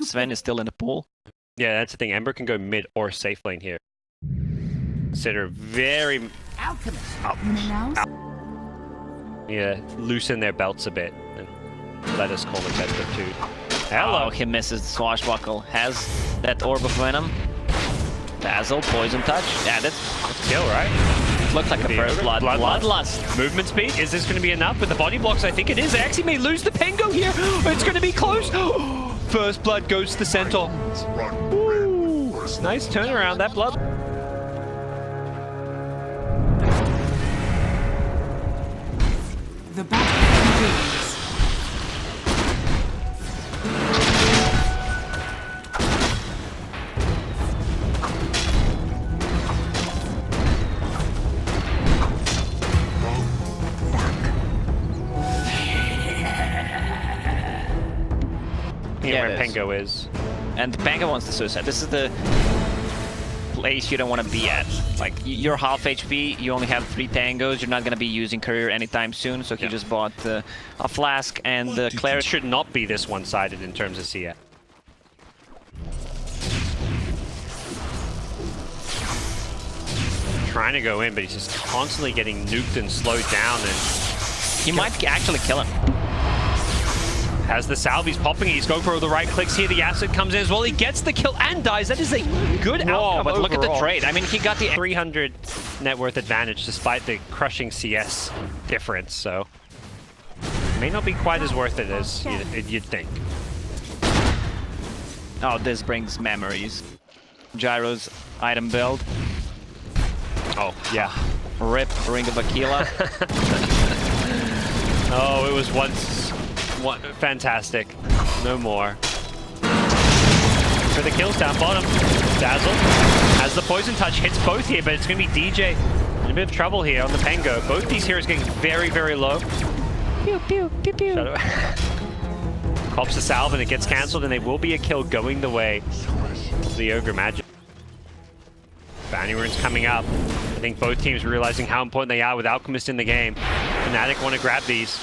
Sven is still in the pool. Yeah, that's the thing. Ember can go mid or safe lane here. Consider very... Yeah, loosen their belts a bit. And let us call the best of two. Hello. Oh, he misses the swashbuckle. Has that orb of venom. Dazzle, poison touch, added. Kill, right? Looks like a first blood. Bloodlust. Movement speed. Is this going to be enough with the body blocks? I think it is. They actually may lose the Pengo here. It's going to be close. First blood goes to the Centaur. Ooh, nice turnaround. That blood. The battle begins. Yeah, where Pengo is. And Pengo wants the suicide. This is the place you don't want to be at. Like, you're half HP, you only have 3 tangos, you're not going to be using courier anytime soon, so he just bought a flask and the cleric. Should not be this one-sided in terms of CS. Trying to go in, but he's just constantly getting nuked and slowed down, and he might actually kill him. Has the salve, he's popping it, he's going for the right clicks here, the acid comes in as well, he gets the kill and dies. That is a good outcome. But look at the overall. trade. I mean, he got the 300 net worth advantage despite the crushing CS difference, so may not be quite as worth it as you'd think. Oh, this brings memories. Gyro's item build. Oh, yeah. Rip Ring of Aquila. Oh, it was once fantastic. No more. For the kills down bottom. Dazzle has the poison touch, hits both here, but it's going to be DJ in a bit of trouble here on the Pengo. Both these heroes getting very, very low. Pew, pew, pew, pew. Pops the salve and it gets cancelled, and there will be a kill going the way of the Ogre Magic. Bounty runes coming up. I think both teams realizing how important they are with Alchemist in the game. Fnatic want to grab these.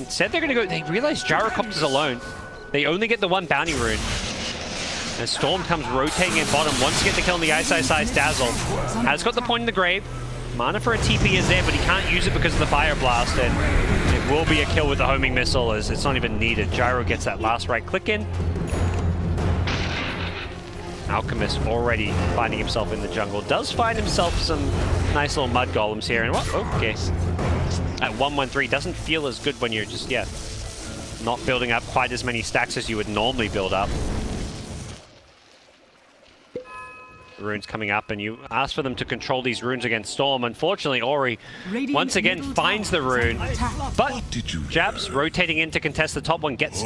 Said they're going to go, they realize Gyrocopter's alone. They only get the 1 bounty rune. As Storm comes rotating in bottom, wants to get the kill on the Ice Dazzle. Has got the point in the grave. Mana for a TP is there, but he can't use it because of the Fire Blast, and it will be a kill with the homing missile as it's not even needed. Gyro gets that last right click in. Alchemist already finding himself in the jungle. Does find himself some nice little mud golems here, and what? Okay. At 1-1-3 doesn't feel as good when you're just, not building up quite as many stacks as you would normally build up. Runes coming up, and you ask for them to control these runes against Storm. Unfortunately, Ori once again finds the rune, but Jabs rotating in to contest the top one gets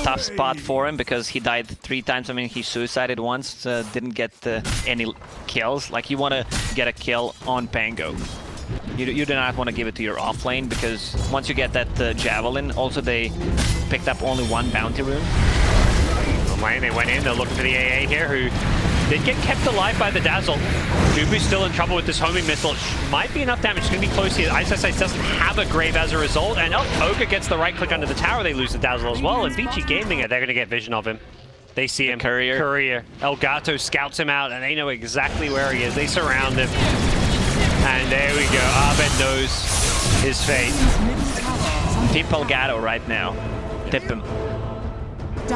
tough spot for him because he died 3 times. I mean, he suicided once, didn't get any kills. Like, you want to get a kill on Pengo. You do not want to give it to your off lane because once you get that Javelin, also they picked up only 1 bounty rune. On lane, they went in, they're looking for the AA here, who did get kept alive by the Dazzle. Dubu's still in trouble with this homing missile. Might be enough damage, it's going to be close here. Ice doesn't have a grave as a result, and Ogre gets the right click under the tower, they lose the Dazzle as well, and Vici Gaming, they're going to get vision of him. They see him. Courier. Elgato scouts him out, and they know exactly where he is. They surround him. And there we go. Abed knows his fate. Tip Elgato right now. Tip him.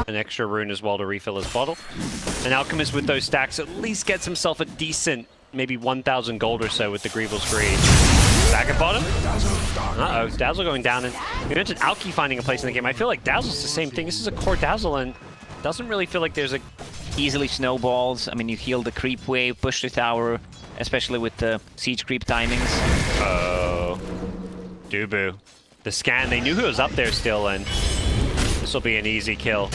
An extra rune as well to refill his bottle. And Alchemist with those stacks at least gets himself a decent, maybe 1,000 gold or so with the Greevil's Greed. Back at bottom. Uh-oh, Dazzle going down. And you mentioned Alki finding a place in the game. I feel like Dazzle's the same thing. This is a core Dazzle, and doesn't really feel like there's a... Easily snowballs. I mean, you heal the creep wave, push the tower, especially with the siege creep timings. Oh. Dubu. The scan, they knew who was up there still, and this will be an easy kill.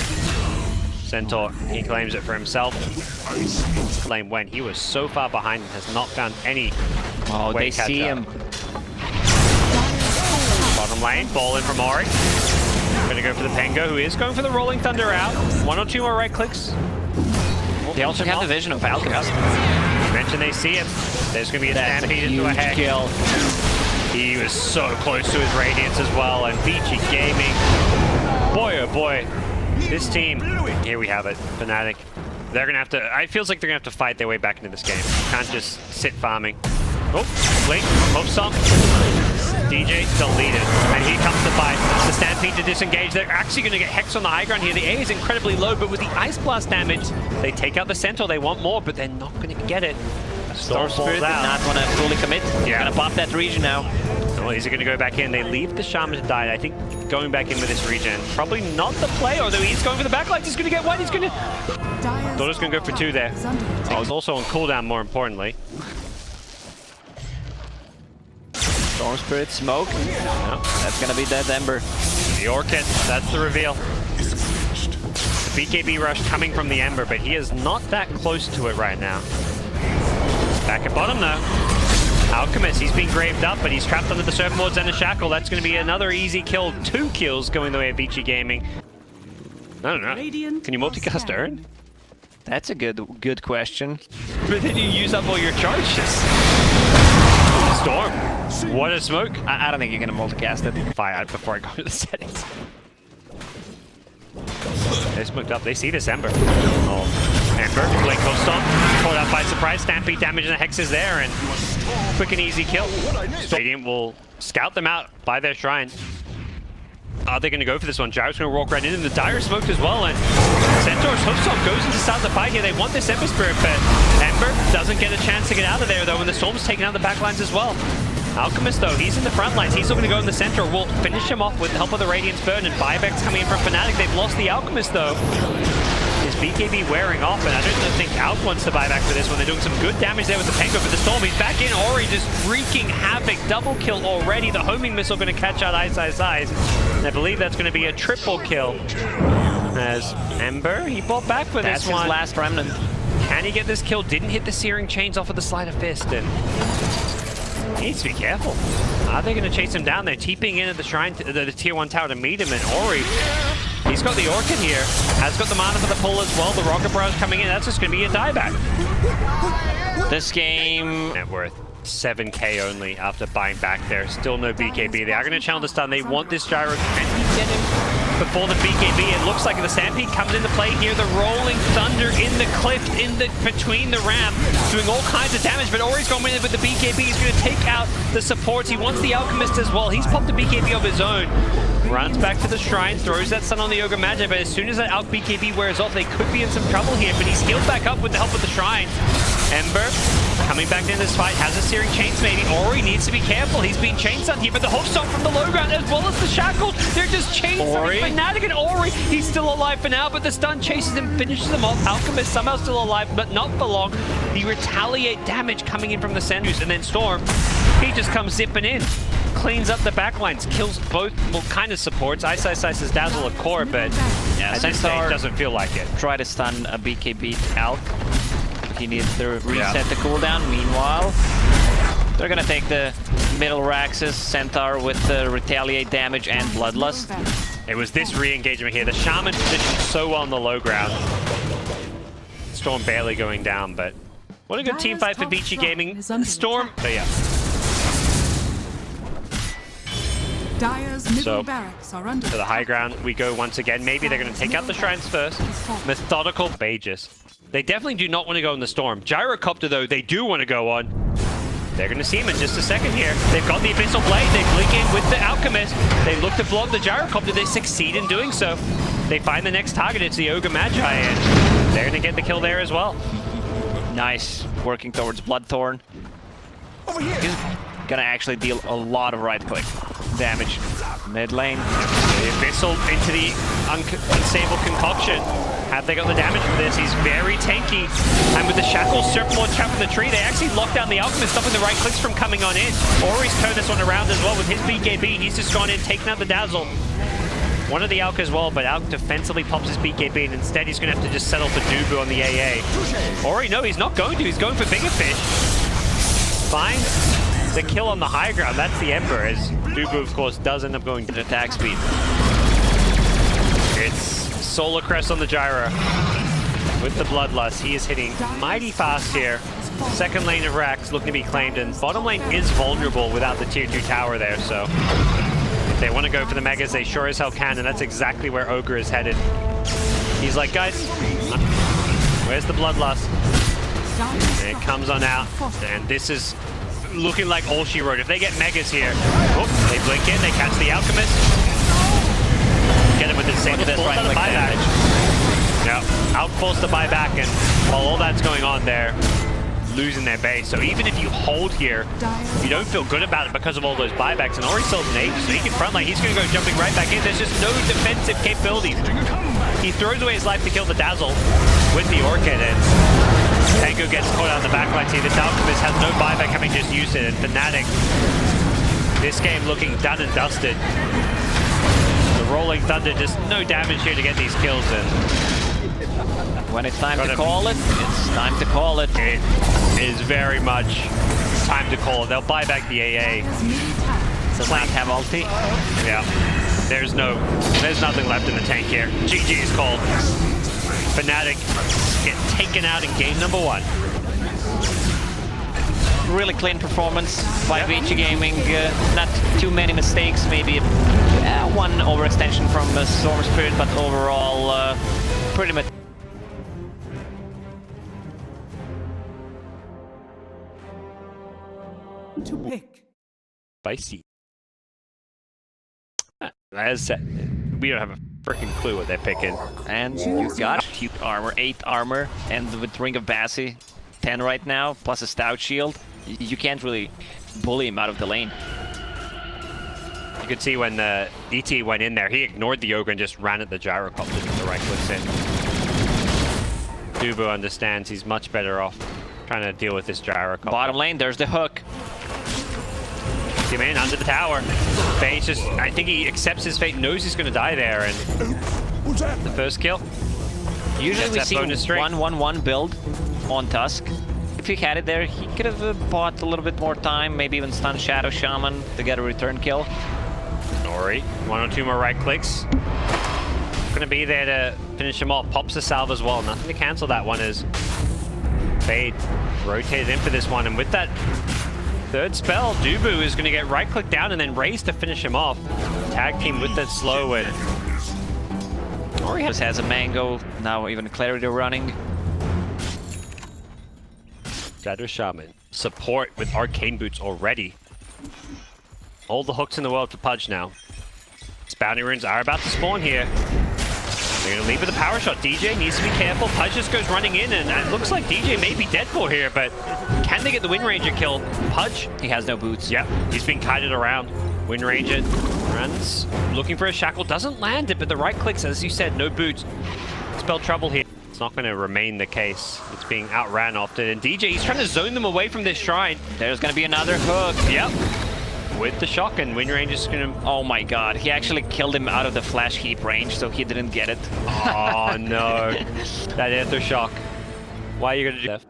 Centaur, he claims it for himself. Claim when he was so far behind and has not found any way they see him. Bottom lane, ball in from Ori. Gonna go for the Pengo, who is going for the Rolling Thunder out. 1 or 2 more right clicks. They also have the vision of Alchemist. You mentioned they see him. There's gonna be a stampede into a heck. Kill. He was so close to his Radiance as well, and Vici Gaming boy, oh boy. This team, here we have it, Fnatic. They're gonna have to, it feels like they're gonna have to fight their way back into this game. Can't just sit farming. Oh, Blink, Hope Song. DJ deleted, and here comes the fight. The Stampede to disengage. They're actually going to get Hex on the high ground here. The A is incredibly low, but with the Ice Blast damage, they take out the Centaur. They want more, but they're not going to get it. Storm Spirit did not want to fully commit. Yeah. Going to pop that region now. Well, is he going to go back in? They leave the Shaman to die. I think going back in with this regen, probably not the play, although he's going for the backlight. He's going to get one. He's going to... Dota's going to go for 2 there. I was also on cooldown, more importantly. Storm Spirit smoke. Yeah. That's gonna be dead Ember. The Orchid, that's the reveal. The BKB rush coming from the Ember, but he is not that close to it right now. Back at bottom though. Alchemist, he's been graved up, but he's trapped under the Serpent Lords and a Shackle. That's going to be another easy kill. 2 kills going the way of Vici Gaming. I don't know. Can you multicast Urn? That's a good question. But then you use up all your charges. Storm. What a smoke. I don't think you're gonna multicast it. Fire out before I go to the settings. They smoked up. They see this Ember. Oh. Ember, Blink Hope Stomp. Caught out by surprise. Stampede damage and the Hex is there, and quick and easy kill. Radiant will scout them out by their shrine. Are they going to go for this one? Gyro's going to walk right in, and the Dire smoked as well, and Centaur's Hope Stomp goes into start the fight here. They want this Ember Spirit, but Ember doesn't get a chance to get out of there, though, and the Storm's taking out the back lines as well. Alchemist, though, he's in the front lines. He's still going to go in the center. We'll finish him off with the help of the Radiant's Burn, and buybacks coming in from Fnatic. They've lost the Alchemist, though. His BKB wearing off, and I don't think Alk wants to buy back for this one. They're doing some good damage there with the Penguin, but the Storm, he's back in. Ori just wreaking havoc. Double kill already. The homing missile going to catch out Ice. And I believe that's going to be a triple kill. As Ember, he bought back for that's this one. His last remnant. Can he get this kill? Didn't hit the Searing Chains off of the Sleight of Fist, and he needs to be careful. Are they going to chase him down? They're TPing in at the shrine, the tier 1 tower to meet him, and Ori, he's got the Orchid here. Has got the mana for the pull as well. The Rocket Barrage coming in. That's just going to be a dieback. This game... Net worth 7k only after buying back there. Still no BKB. They are going to channel the stun. They want this Gyro. Can he get him before the BKB? It looks like the Stampede comes into play here. The Rolling Thunder in the cliff, between the ramp, doing all kinds of damage, but Ori's going in with the BKB. He's going to take out the supports. He wants the Alchemist as well. He's popped the BKB of his own. Runs back to the shrine, throws that stun on the Ogre Magi, but as soon as that Alch BKB wears off, they could be in some trouble here, but he's healed back up with the help of the shrine. Ember coming back into this fight, has a Searing Chains maybe. Ori needs to be careful. He's being chain stunned here, but the Hope Stomp from the low ground as well as the Shackles. They're just chain stunning Fnatic, and Ori, he's still alive for now, but the stun chases him, finishes him off. Alchemist somehow still alive, but not for long. The retaliate damage coming in from the Sendus, and then Storm, he just comes zipping in. Cleans up the backlines, kills both, well, kind of supports. Ice's Dazzle a core, but yeah, at this stage doesn't feel like it. Try to stun a BKB Alk. He needs to reset the cooldown. Meanwhile, they're gonna take the middle Raxus Centaur with the retaliate damage and Bloodlust. It was this re-engagement here. The Shaman positioned so well on the low ground. Storm barely going down, but what a good team fight for Vici Gaming. Storm, but yeah. Dire's middle barracks are under to the high ground we go once again. Maybe they're going to take out the shrines first. Methodical Bages. They definitely do not want to go in the Storm. Gyrocopter, though, they do want to go on. They're going to see him in just a second here. They've got the Abyssal Blade. They blink in with the Alchemist. They look to blow up the Gyrocopter. They succeed in doing so. They find the next target. It's the Ogre Magi, and they're going to get the kill there as well. Nice. Working towards Bloodthorn. Over here. He's going to actually deal a lot of right-click damage. Mid lane. The Abyssal into the unstable concoction. Have they got the damage for this? He's very tanky. And with the Shackles, Serpent Lord trapped in the tree, they actually lock down the Alchemist, stopping the right clicks from coming on in. Ori's turned this one around as well with his BKB. He's just gone in, taken out the Dazzle. One of the Alk as well, but Alk defensively pops his BKB, and instead he's going to have to just settle for Dubu on the AA. Ori, no, he's not going to. He's going for bigger fish. Find the kill on the high ground. That's the Ember, as Dubu, of course, does end up going to attack speed. It's Solar Crest on the Gyro with the Bloodlust. He is hitting mighty fast here. Second lane of Rax looking to be claimed, and bottom lane is vulnerable without the tier 2 tower there, so If they want to go for the Megas, they sure as hell can, and that's exactly where Ogre is headed. He's like, guys, where's the Bloodlust? And it comes on out, and this is looking like all she wrote. If they get Megas here, they blink in, they catch the Alchemist. Get him with the single force the buyback. Yeah, outforce the buyback, and while all that's going on there, losing their base. So even if you hold here, you don't feel good about it because of all those buybacks. And Ori still has an Aegis, so he can frontline. He's going to go jumping right back in. There's just no defensive capabilities. He throws away his life to kill the Dazzle with the Orchid, and Tango gets caught out in the backline. See, this Alchemist has no buyback having just used it, and Fnatic, this game looking done and dusted. The Rolling Thunder, just no damage here to get these kills in. When it's time to call it, it's time to call it. It is very much time to call it. They'll buy back the AA. Does not have ulti. Yeah. There's nothing left in the tank here. GG is called. Fnatic get taken out in game number 1. Really clean performance by Vici Gaming. Not too many mistakes, maybe one overextension from Storm Spirit, but overall pretty much. To pick. Vici. As said, we don't have a freaking clue what they're picking. And you got cute armor, 8 armor, and with Ring of Bassi, 10 right now, plus a stout shield. You can't really bully him out of the lane. You could see when the ET went in there, he ignored the Ogre and just ran at the gyrocopter with the right clicks in. Dubu understands he's much better off trying to deal with this gyrocopter. Bottom lane, there's the hook. Him in under the tower. Faye's just, I think he accepts his fate, knows he's going to die there, and the first kill. Usually we see 1-1-1 build on Tusk. If he had it there, he could have bought a little bit more time, maybe even stun Shadow Shaman to get a return kill. Ori, 1 or 2 more right clicks. Going to be there to finish him off. Pops the salve as well. Nothing to cancel that one as Fade rotated in for this one, and with that third spell, Dubu is going to get right-click down and then raise to finish him off. Tag team with that slow, and Ori has a mango, now even Clarity running. Shadow Shaman. Support with Arcane Boots already. All the hooks in the world for Pudge now. His bounty runes are about to spawn here. They're going to leave with a power shot. DJ needs to be careful. Pudge just goes running in, and it looks like DJ may be dead for here, but can they get the Wind Ranger kill? Pudge, he has no boots. Yep, he's being kited around. Wind Ranger runs, looking for a shackle, doesn't land it, but the right clicks, as you said, no boots. Spell trouble here. It's not going to remain the case. It's being outran often, and DJ, he's trying to zone them away from this shrine. There's going to be another hook. Yep. With the shock, and Wind Ranger's gonna... Oh my god, he actually killed him out of the flash heap range, so he didn't get it. Oh no. That Aether Shock. Why are you gonna do that?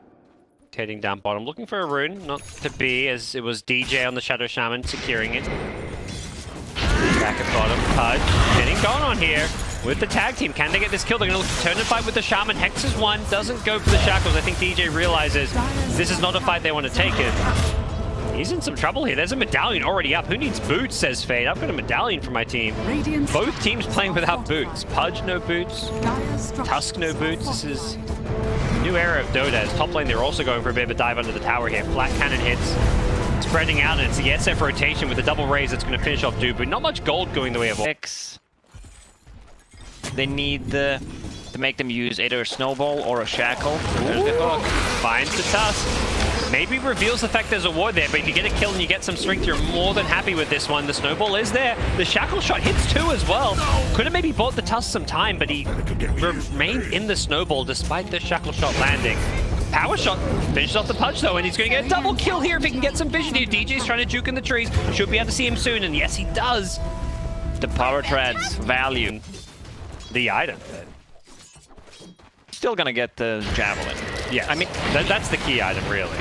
Heading down bottom, looking for a rune, not to be, as it was DJ on the Shadow Shaman securing it. Back at bottom, Pudge getting going on here with the tag team. Can they get this kill? They're gonna look to turn and fight with the Shaman. Hexes one, doesn't go for the shackles. I think DJ realizes this is not a fight they want to take it. He's in some trouble here. There's a medallion already up. Who needs boots, says Fade. I've got a medallion for my team. Both teams playing without boots. Pudge, no boots. Tusk, no boots. This is a new era of Dota. As top lane, they're also going for a bit of a dive under the tower here. Flat cannon hits. Spreading out, and it's the SF rotation with a double raise that's going to finish off Dubu. Not much gold going the way of... They need to make them use either a snowball or a shackle. There's the hook. Finds the Tusk. Maybe reveals the fact there's a ward there, but if you get a kill and you get some strength, you're more than happy with this one. The snowball is there. The shackle shot hits too as well. Could have maybe bought the Tusk some time, but he remained in the snowball despite the shackle shot landing. Power shot finishes off the Pudge though, and he's going to get a double kill here if he can get some vision here. DJ's trying to juke in the trees. Should be able to see him soon, and yes, he does. The power treads value. The item. Still gonna get the javelin. Yeah, I mean, that's the key item, really.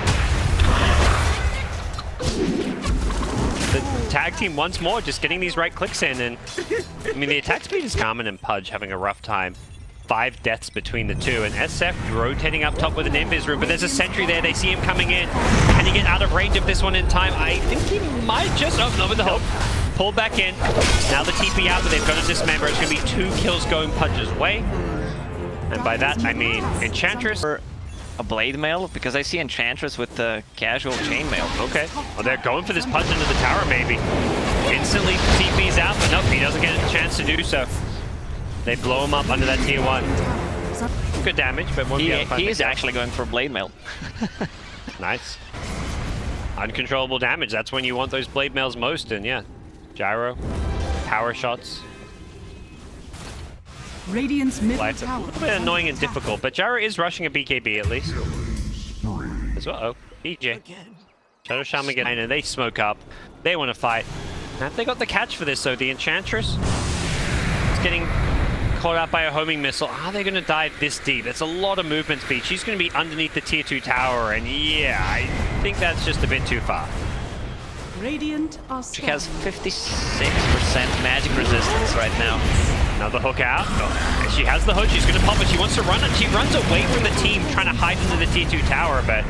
The tag team once more, just getting these right clicks in, and I mean, the attack speed is Carmen and Pudge having a rough time. 5 deaths between the two, and SF rotating up top with an invis room, but there's a sentry there. They see him coming in. Can he get out of range of this one in time? I think he might just... Oh, no, with the hook. pulled back in. Now the TP out, but they've got to dismember. It's going to be 2 kills going Pudge's way. And by that, I mean Enchantress. A blade mail, because I see Enchantress with the casual chainmail. Okay. Well, they're going for this Pudge into the tower, maybe. Instantly TP's out, but nope, he doesn't get a chance to do so. They blow him up under that tier 1. Good damage, but won't be able to find he the is kill. actually going for blade mail. Nice. Uncontrollable damage, that's when you want those blade mails most, and yeah. Gyro, power shots. Radiant's middle Life a tower. little bit annoying and difficult, but Gyro is rushing a BKB at least. As well. Oh, DJ. Shadow Shaman get in and they smoke up. They want to fight. Have they got the catch for this though? The Enchantress is getting caught out by a homing missile. Are they going to dive this deep? It's a lot of movement speed. She's going to be underneath the tier 2 tower, and yeah, I think that's just a bit too far. Radiant are She has 56% magic resistance right now. Another hook out. Oh, she has the hook. She's going to pop it. She wants to run it. She runs away from the team, trying to hide into the tier 2 tower, but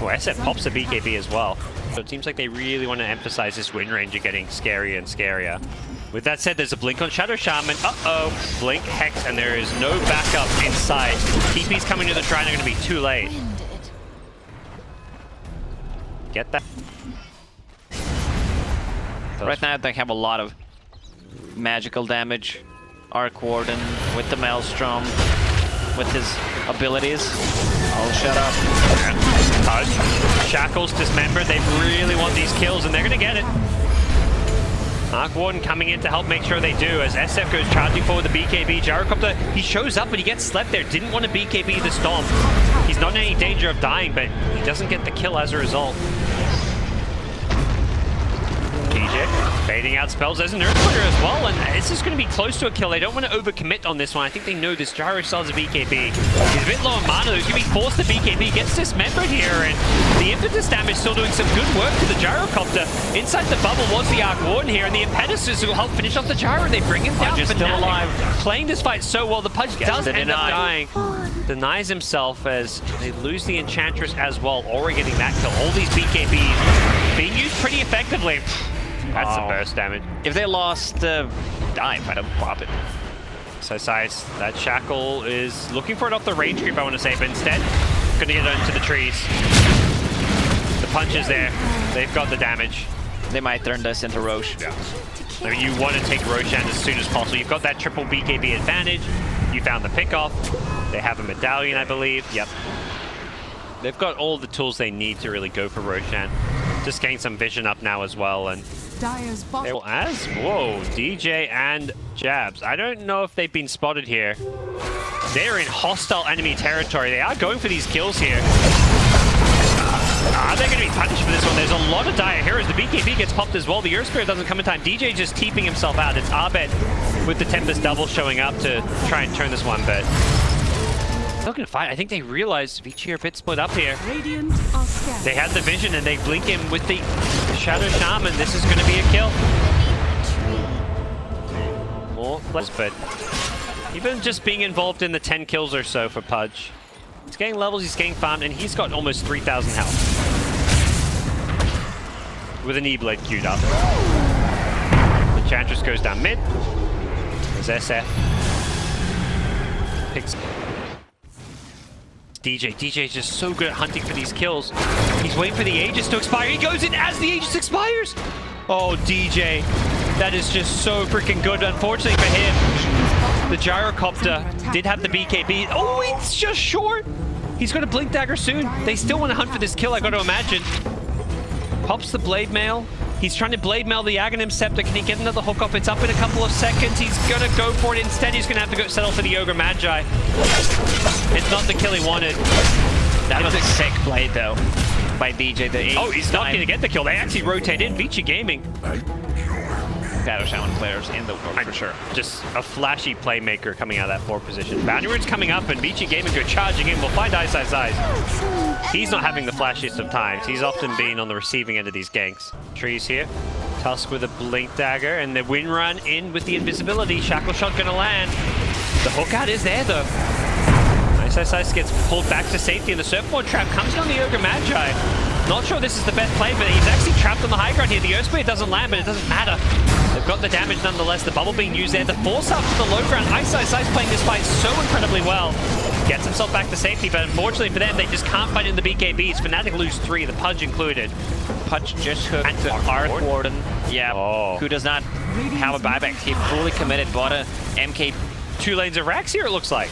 SF pops a BKB as well. So it seems like they really want to emphasize this win range of getting scarier and scarier. With that said, there's a blink on Shadow Shaman. Uh-oh. Blink, Hex, and there is no backup inside. TP's coming to the shrine. They're going to be too late. Get that. Right now they have a lot of magical damage. Arc Warden with the Maelstrom, with his abilities. Oh, shut up. Pudge. Shackles dismembered. They really want these kills, and they're going to get it. Arc Warden coming in to help make sure they do, as SF goes charging forward the BKB. Gyrocopter, he shows up, but he gets slept there. Didn't want to BKB the Stomp. He's not in any danger of dying, but he doesn't get the kill as a result. DJ baiting out spells as an Earth Splitter as well, and this is going to be close to a kill. They don't want to overcommit on this one. I think they know this Gyro still has a BKB. He's a bit low on mana, he's going to be forced to BKB. Gets dismembered here, and the impetus damage still doing some good work to the Gyrocopter. Inside the bubble was the Arc Warden here, and the impetuses will help finish off the Gyro. They bring him down. Pudge is still alive. Playing this fight so well. The Pudge does end up dying. Denies himself as they lose the Enchantress as well. Ori getting that kill. All these BKBs being used pretty effectively. That's some burst damage. If they lost dive, I'd have pop it. So Size, that Shackle is looking for it off the range creep, I want to say, but instead, going to get into the trees. The punch is there. They've got the damage. They might turn this into Roche. Yeah. I mean, you want to take Roshan as soon as possible. You've got that triple BKB advantage. You found the pickoff. They have a medallion, I believe. Yep. They've got all the tools they need to really go for Roshan. Just getting some vision up now as well, and Dire's bottom. whoa, DJ and Jabs. I don't know if they've been spotted here. They're in hostile enemy territory. They are going for these kills here. Are they going to be punished for this one? There's a lot of Dire here as the BKB gets popped as well. The Earth Spirit doesn't come in time. DJ just teeping himself out. It's Abed with the Tempest double showing up to try and turn this one, but still going to fight. I think they realized Vici are a bit split up here. Radiant are scared. They had the vision and they blink him with the Shadow Shaman. This is going to be a kill. More plus, but even just being involved in the 10 kills or so for Pudge. He's getting levels, he's getting farmed, and he's got almost 3,000 health. With an E-Blade queued up. The Enchantress goes down mid. There's SF. Picks DJ. DJ's just so good at hunting for these kills. He's waiting for the Aegis to expire. He goes in as the Aegis expires. Oh, DJ. That is just so freaking good. Unfortunately for him, the Gyrocopter did have the BKB. Oh, it's just short. He's going to Blink Dagger soon. They still want to hunt for this kill, I got to imagine. Pops the Blade Mail. He's trying to Blade Mail the Aghanim Scepter. Can he get another hook off? It's up in a couple of seconds. He's going to go for it. Instead, he's going to have to go settle for the Ogre Magi. It's not the kill he wanted. That was a sick play, though, by DJ. Oh, he's not going to get the kill. They actually rotate in. Vici Gaming. Shadow Shaman players in the world, for sure. Just a flashy playmaker coming out of that forward position. Boundary's coming up, and Vici Gaming go charging in. We'll find Ice. He's not having the flashiest of times. He's often been on the receiving end of these ganks. Trees here. Tusk with a Blink Dagger, and the Wind Run in with the invisibility. Shackle Shot gonna land. The hook out is there, though. Ice gets pulled back to safety, and the Surfboard Trap comes down the Ogre Magi. Not sure this is the best play, but he's actually trapped on the high ground here. The Earth Spear doesn't land, but it doesn't matter. They've got the damage nonetheless. The bubble being used there. The force up to the low ground. Ice playing this fight so incredibly well. Gets himself back to safety, but unfortunately for them, they just can't fight in the BKBs. Fnatic lose 3, the Pudge included. Pudge just hooked the Arc Warden. Yeah, who does not have a buyback. He fully committed, bought a MK. 2 lanes of racks here, it looks like.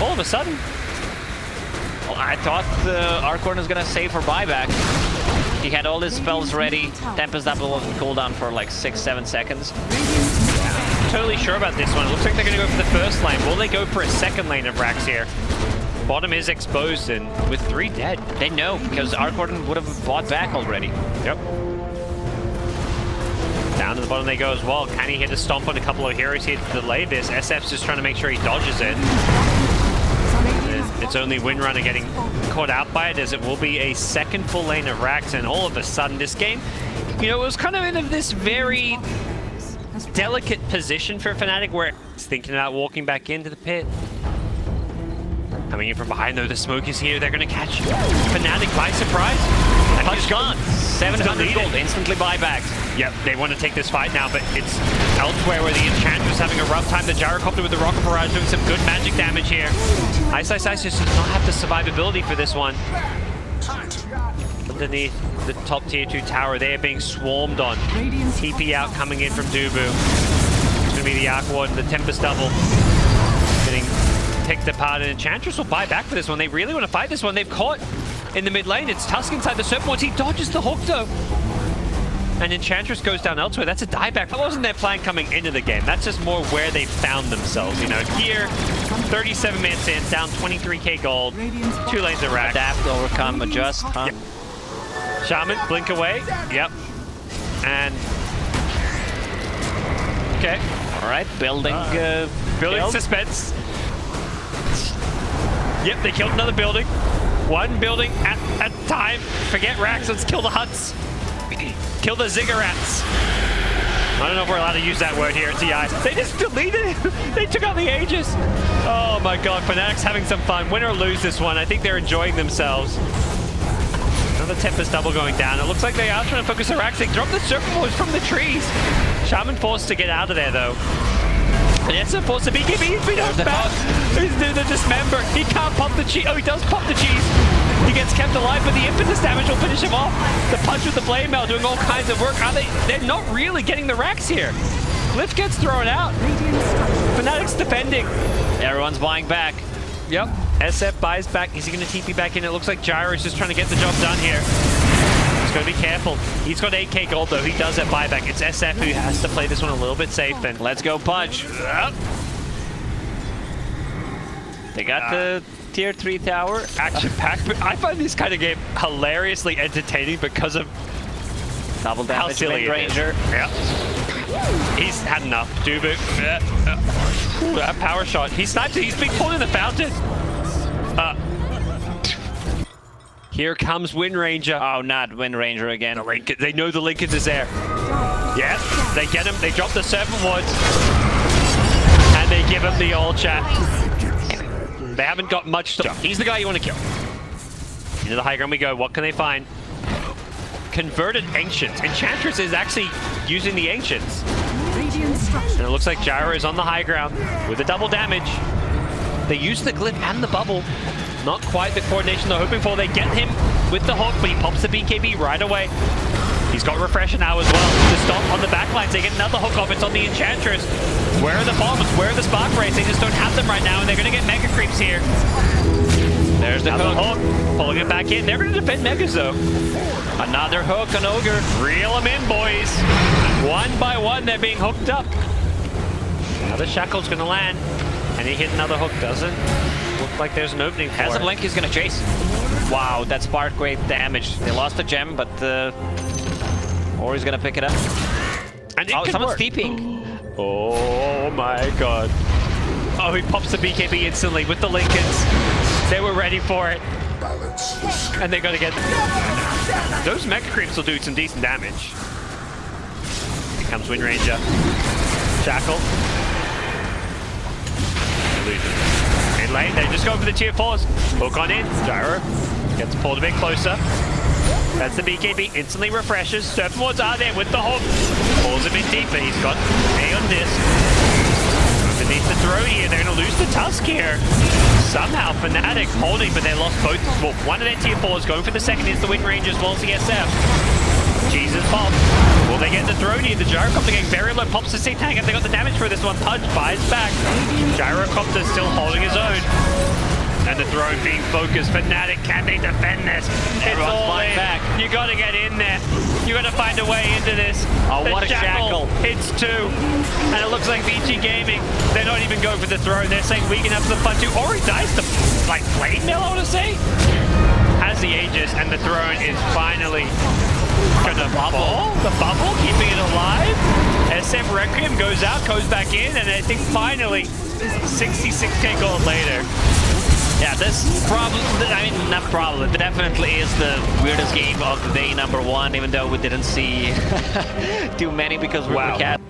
All of a sudden. Well, I thought the Arc Warden was going to save for buyback. He had all his spells ready. Tempest Double was on cooldown for like 6-7 seconds. Totally sure about this one. It looks like they're going to go for the first lane. Will they go for a second lane of racks here? Bottom is exposed, and with 3 dead. They know, because Arc Warden would have bought back already. Yep. Down to the bottom they go as well. Can he hit a stomp on a couple of heroes here to delay this? SF's just trying to make sure he dodges it. It's only Windrunner getting caught out by it, as it will be a second full lane of racks, and all of a sudden this game, you know, it was kind of in this very delicate position for Fnatic, where it's thinking about walking back into the pit. Coming in from behind though, the smoke is here. They're going to catch Fnatic by surprise. And Punch gone. 700 gold, instantly buyback. Yep, they want to take this fight now, but it's elsewhere where the Enchantress having a rough time. The Gyrocopter with the Rocket Barrage doing some good magic damage here. Ice just does not have the survivability for this one. Underneath the top tier 2 tower, they are being swarmed on. TP out coming in from Dubu. It's going to be the Arc Warden, the Tempest Double. Getting picked apart, and Enchantress will buy back for this one. They really want to fight this one. They've caught in the mid lane. It's Tusk inside the Serpent Wards. He dodges the hook though. And Enchantress goes down elsewhere. That's a dieback. That wasn't their plan coming into the game. That's just more where they found themselves. You know, here, 37 minutes in, down 23k gold, 2 lanes of rack. Adapt, overcome, adjust, huh? Yep. Shaman, blink away. Yep. And... okay. Alright, building build. Suspense. Yep, they killed another building. One building at a time. Forget racks, let's kill the huts. Kill the ziggurats. I don't know if we're allowed to use that word here at TI. They just deleted it. They took out the Aegis. Oh my god, Fnatic's having some fun. Win or lose this one, I think they're enjoying themselves. Another Tempest Double going down. It looks like they are trying to focus the racks. They dropped the Serpent Wards from the trees. Shaman forced to get out of there though. And yes, of course, the BKB, he's been knocked back. He's doing the dismember. He can't pop the cheese. Oh, he does pop the cheese. He gets kept alive, but the impetus damage will finish him off. The punch with the blade mail doing all kinds of work. They're not really getting the racks here. Glyph gets thrown out. Fnatic's defending. Everyone's buying back. Yep. SF buys back. Is he going to TP back in? It looks like Gyro is just trying to get the job done here. He's got to be careful. He's got 8k gold though. He does have buyback. It's SF who has to play this one a little bit safe. And let's go Pudge. Yep. They got the tier 3 tower. Action pack. I find this kind of game hilariously entertaining because of double damage silly Ranger. Yeah. He's had enough. Dubu. Ooh, that power shot. He sniped it. He's being pulled in the fountain. Here comes Wind Ranger. Oh, not Wind Ranger again. They know the Lincoln is there. Yeah, they get him. They drop the Serpent Wards. And they give him the old chat. They haven't got much stuff. He's the guy you want to kill. Into the high ground we go. What can they find? Converted Ancients. Enchantress is actually using the Ancients. And it looks like Gyro is on the high ground with the double damage. They use the Glyph and the bubble. Not quite the coordination they're hoping for. They get him with the hook, but he pops the BKB right away. He's got Refresher now as well. To stop on the backlines, they get another hook off. It's on the Enchantress. Where are the bombs? Where are the Spark Rays? They just don't have them right now, and they're going to get Mega Creeps here. There's the hook. Pulling it back in. They're going to defend Megas, though. Another hook, an Ogre. Reel them in, boys. One by one, they're being hooked up. Another Shackle's going to land. And he hit another hook, doesn't look like there's an opening for Has a blink, he's going to chase. Wow, that Spark Ray damage. They lost the gem, but or he's going to pick it up. And it someone's TPing. Oh my god. Oh, he pops the BKB instantly with the Lincolns. They were ready for it. And they're going to get... Those Mega Creeps will do some decent damage. Here comes Wind Ranger. Shackle. Illusion. In lane, they're just going for the tier 4s. Hook on in. Gyro gets pulled a bit closer. That's the BKB, instantly refreshes. Serpent Wards are there with the hook. Pulls him in deeper. He's got A on this. Underneath the throne here, they're going to lose the Tusk here. Somehow Fnatic holding, but they lost both. Well, one of their tier 4s going for the second is the Wind Range as well as the SF. Jesus pop. Will they get the throne here? The Gyrocopter getting very low. Pops the C tank and they got the damage for this one. Pudge buys back. Gyrocopter still holding his own. And the throne being focused. Fnatic, can they defend this? It's all in. Back. You gotta get in there. You gotta find a way into this. Oh, what a shackle. It's 2. And it looks like Vici Gaming, they're not even going for the throne. They're saying we can have some fun too. Ori dies to, like, blade mill, I want to say. Has the Aegis, and the throne is finally gonna bubble. The bubble, keeping it alive. SF Requiem goes out, goes back in, and I think finally 66k gold later. Yeah, this probably, I mean, not probably, but definitely is the weirdest game of the day, #1, even though we didn't see too many because we were cat.